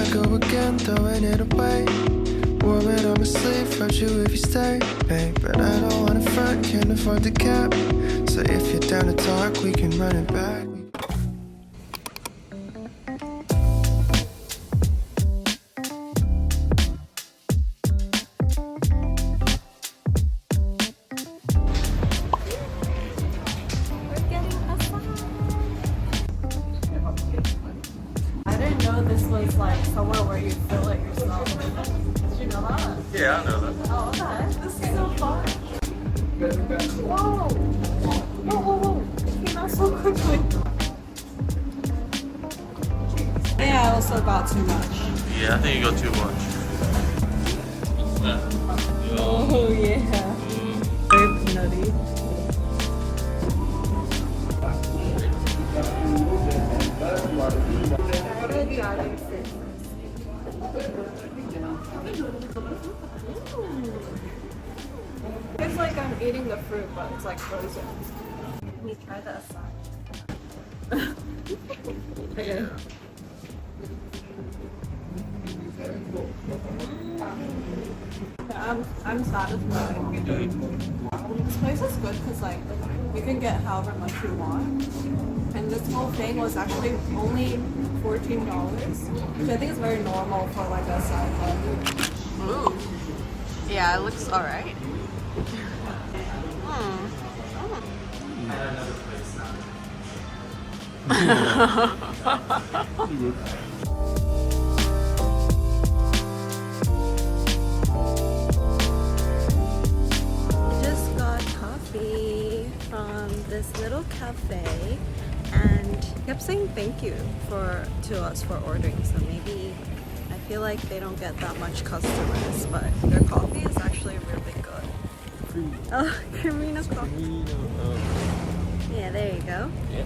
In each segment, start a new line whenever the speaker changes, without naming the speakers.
I go again, throwing it away. Wore it on my sleeve, wrote you if you stay, babe. But I don't wanna front, can't afford the cap. So if you're down to talk, we can run it back.
This was like somewhere where you feel it yourself. Did you know that?
Yeah, I know that.
Oh, okay. This is so fun. Whoa! Whoa! It came out so quickly. Yeah, I also got too much.
Yeah, I think you got too much.
Oh, yeah. Very nutty. It's like I'm eating the fruit, but it's like frozen. Let me try the aside. Okay. I'm satisfied. This place is good because like you can get however much you want. And this whole thing was actually only $14, which I think is very normal for like a side lunch.
Ooh. Yeah, it looks alright. Just got coffee from this little cafe and kept saying thank you to us for ordering, so maybe I feel like they don't get that much customers, but their coffee is actually really good. Oh, Camino coffee. Yeah, there you go.
Yeah.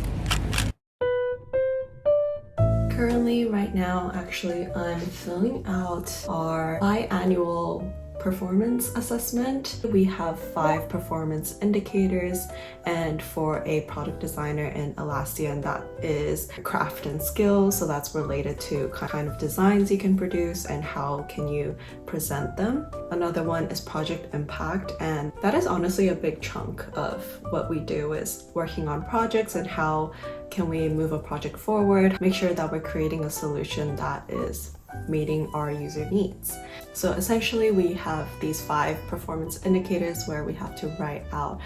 Currently, right now, actually, I'm filling out our biannual performance assessment. We have 5 performance indicators, and for a product designer in Atlassian, that is craft and skill, so that's related to kind of designs you can produce and how can you present them. Another one is project impact, and that is honestly a big chunk of what we do, is working on projects and how can we move a project forward, make sure that we're creating a solution that is meeting our user needs. So essentially we have these 5 performance indicators where we have to write out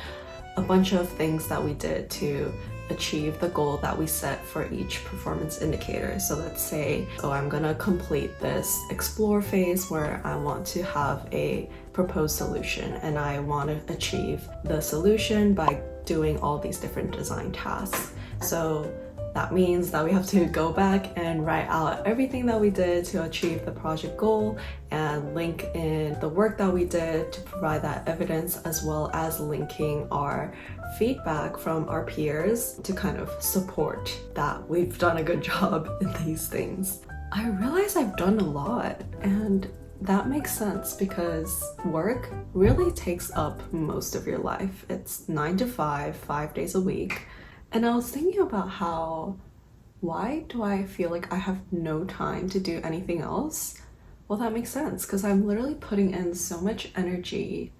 a bunch of things that we did to achieve the goal that we set for each performance indicator. So let's say, oh, I'm gonna complete this explore phase where I want to have a proposed solution, and I want to achieve the solution by doing all these different design tasks. So that means that we have to go back and write out everything that we did to achieve the project goal and link in the work that we did to provide that evidence, as well as linking our feedback from our peers to kind of support that we've done a good job in these things. I realize I've done a lot, and that makes sense because work really takes up most of your life. It's 9 to 5, 5 days a week. And I was thinking about why do I feel like I have no time to do anything else? Well, that makes sense because I'm literally putting in so much energy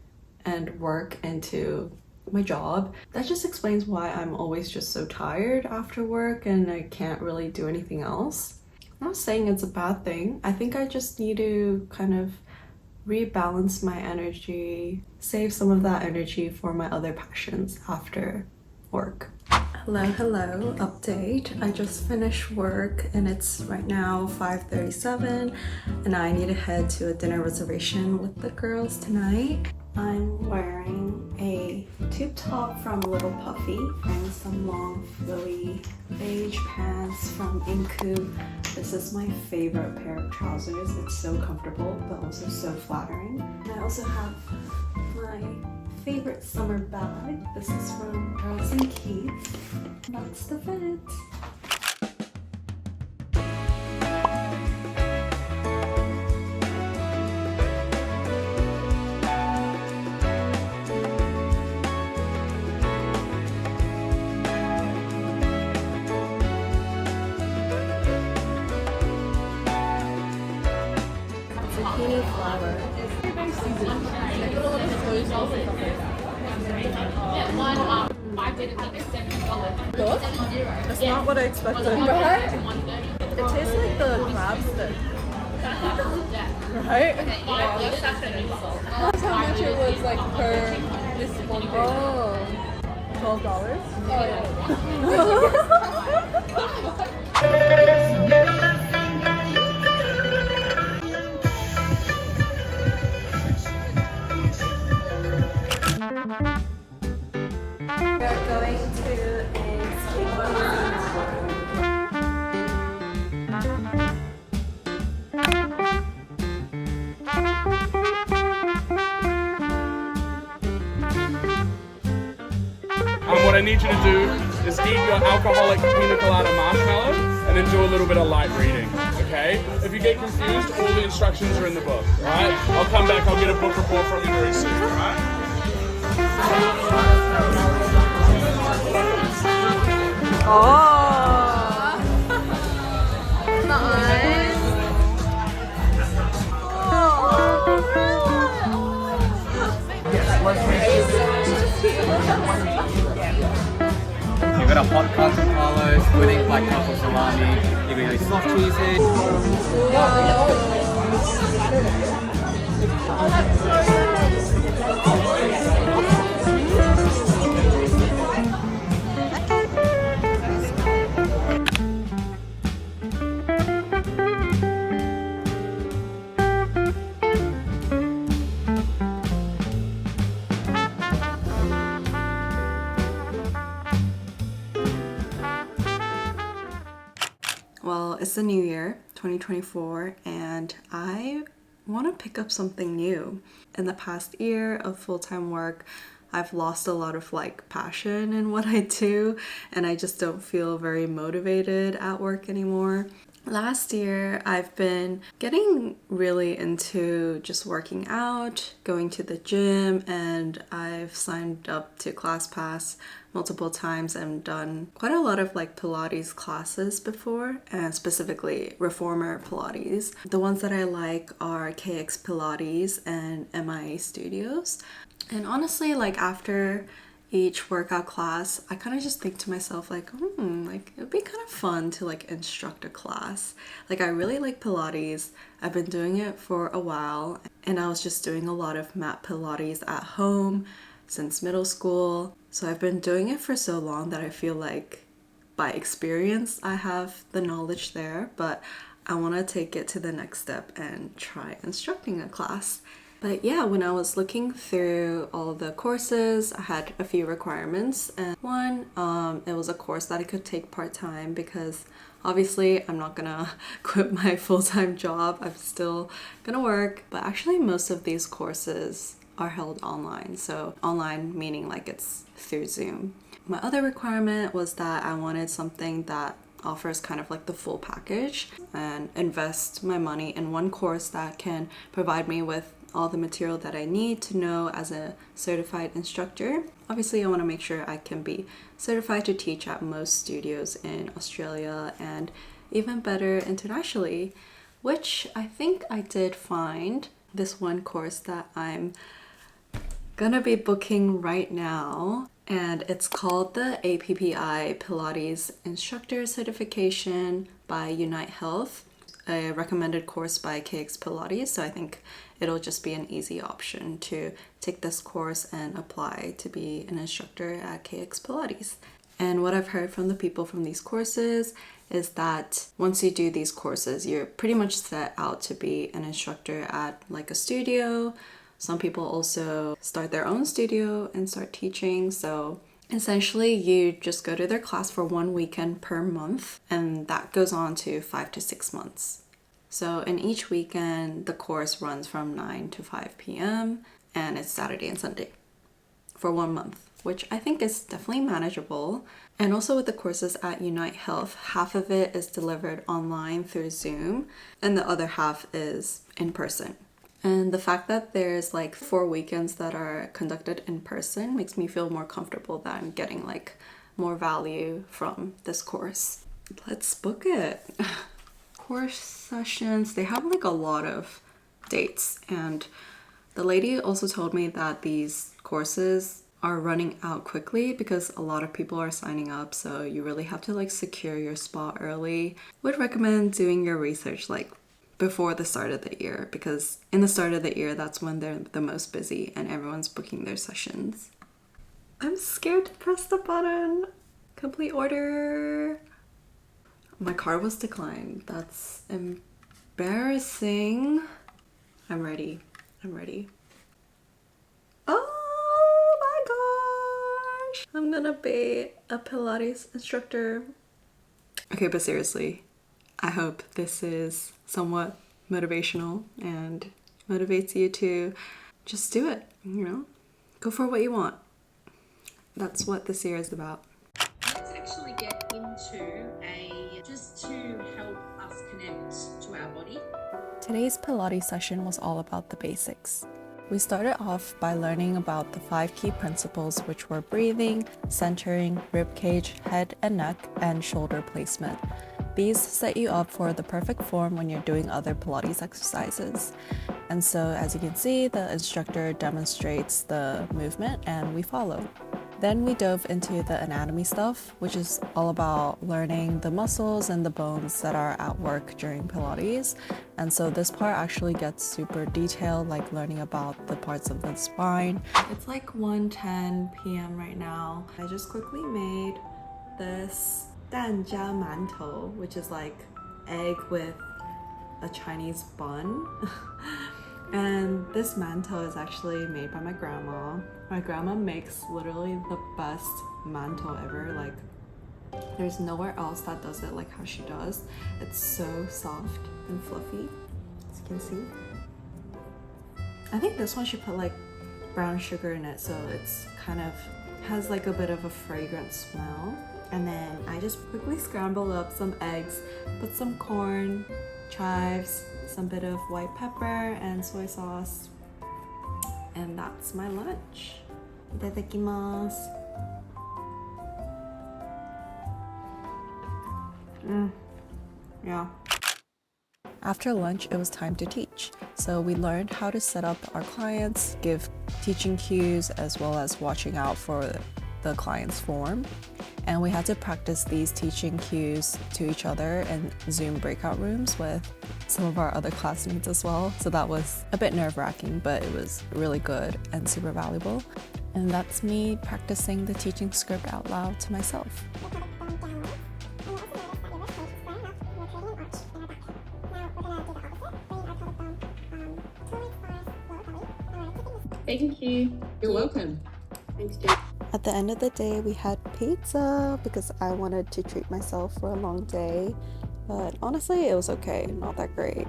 and work into my job. That just explains why I'm always just so tired after work and I can't really do anything else. I'm not saying it's a bad thing. I think I just need to kind of rebalance my energy, save some of that energy for my other passions after work. Hello, update. I just finished work and it's right now 5:37 and I need to head to a dinner reservation with the girls tonight. I'm wearing a tube top from Little Puffy and some long frilly beige pants from Inku. This is my favorite pair of trousers. It's so comfortable but also so flattering. And I also have my favorite summer bag. This is from Charles & Keith. That's the fit.
with flour. Very seasoned. Like a little bit of soy sauce and stuff like that. Good? That's not what I expected. Right? It tastes like the crab stick. Right? That's how much it was like per this one thing. Oh. $12? Oh yeah.
We're going to a skateboarding
What I need you to do is eat your alcoholic pina colada marshmallow and then do a little bit of light reading, okay? If you get confused, all the instructions are in the book, alright? I'll come back, I'll get a book report from you very soon, alright?
Oh. Nice.
You've got a hot Carlton Carlos, pudding black truffle salami, you've got your soft cheeses.
Well, it's the new year, 2024, and I want to pick up something new. In the past year of full-time work, I've lost a lot of passion in what I do, and I just don't feel very motivated at work anymore. Last year, I've been getting really into just working out, going to the gym, and I've signed up to ClassPass multiple times and done quite a lot of Pilates classes before, and specifically reformer Pilates. The ones that I like are KX Pilates and MIA Studios. And honestly, after each workout class, I kind of just think to myself it would be kind of fun to instruct a class. I really like Pilates. I've been doing it for a while, and I was just doing a lot of mat Pilates at home since middle school. So I've been doing it for so long that I feel like by experience I have the knowledge there, but I want to take it to the next step and try instructing a class. But yeah, when I was looking through all the courses, I had a few requirements. And one, it was a course that I could take part-time because obviously I'm not gonna quit my full-time job. I'm still gonna work. But actually most of these courses are held online. So online meaning it's through Zoom. My other requirement was that I wanted something that offers kind of the full package and invest my money in one course that can provide me with all the material that I need to know as a certified instructor. Obviously, I want to make sure I can be certified to teach at most studios in Australia and even better internationally, which I think I did find this one course that I'm gonna be booking right now, and it's called the APPI Pilates Instructor Certification by Unite Health, a recommended course by KX Pilates. So I think it'll just be an easy option to take this course and apply to be an instructor at KX Pilates. And what I've heard from the people from these courses is that once you do these courses, you're pretty much set out to be an instructor at a studio. Some people also start their own studio and start teaching. So essentially, you just go to their class for 1 weekend per month, and that goes on to 5 to 6 months. So in each weekend, the course runs from 9 to 5 p.m. and it's Saturday and Sunday for 1 month, which I think is definitely manageable. And also with the courses at Unite Health, half of it is delivered online through Zoom and the other half is in person. And the fact that there's 4 weekends that are conducted in person makes me feel more comfortable that I'm getting more value from this course. Let's book it. Course sessions, they have a lot of dates. And the lady also told me that these courses are running out quickly because a lot of people are signing up, so you really have to like secure your spot early. Would recommend doing your research like before the start of the year, because in the start of the year, that's when they're the most busy and everyone's booking their sessions. I'm scared to press the button. Complete order. My card was declined. That's embarrassing. I'm ready. I'm ready. Oh my gosh! I'm gonna be a Pilates instructor. Okay, but seriously, I hope this is somewhat motivational and motivates you to just do it, you know? Go for what you want. That's what this year is about.
Let's actually get into just to help us connect to our body.
Today's Pilates session was all about the basics. We started off by learning about the 5 key principles, which were breathing, centering, rib cage, head and neck, and shoulder placement. These set you up for the perfect form when you're doing other Pilates exercises. And so, as you can see, the instructor demonstrates the movement and we follow. Then we dove into the anatomy stuff, which is all about learning the muscles and the bones that are at work during Pilates. And so this part actually gets super detailed, like learning about the parts of the spine. It's like 1:10 p.m. right now. I just quickly made this 蛋加馒头, which is like egg with a Chinese bun. And this mantou is actually made by my grandma. My grandma makes literally the best mantou ever. Like, there's nowhere else that does it like how she does. It's so soft and fluffy, as you can see. I think this one she put like brown sugar in it, so it's kind of has like a bit of a fragrant smell. And then I just quickly scrambled up some eggs, put some corn, chives, some bit of white pepper and soy sauce, and that's my lunch. Itadakimasu. Yeah. After lunch, it was time to teach. So we learned how to set up our clients, give teaching cues, as well as watching out for the client's form. And we had to practice these teaching cues to each other in Zoom breakout rooms with some of our other classmates as well. So that was a bit nerve-wracking, but it was really good and super valuable. And that's me practicing the teaching script out loud to myself.
Thank you. You're welcome. Thanks, Jane.
At the end of the day, we had pizza because I wanted to treat myself for a long day, but honestly, it was okay, not that great.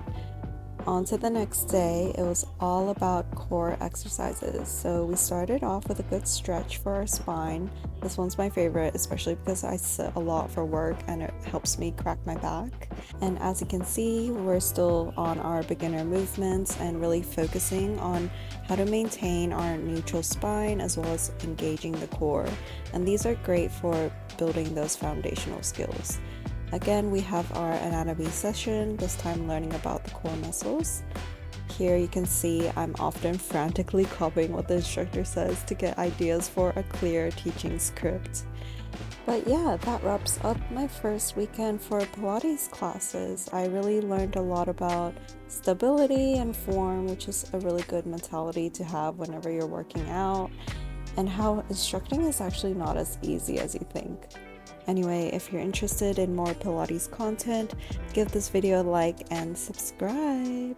On to the next day, it was all about core exercises. So we started off with a good stretch for our spine. This one's my favorite, especially because I sit a lot for work and it helps me crack my back. And as you can see, we're still on our beginner movements and really focusing on how to maintain our neutral spine as well as engaging the core. And these are great for building those foundational skills. Again, we have our anatomy session, this time learning about the core muscles. Here you can see I'm often frantically copying what the instructor says to get ideas for a clear teaching script. But yeah, that wraps up my first weekend for Pilates classes. I really learned a lot about stability and form, which is a really good mentality to have whenever you're working out, and how instructing is actually not as easy as you think. Anyway, if you're interested in more Pilates content, give this video a like and subscribe.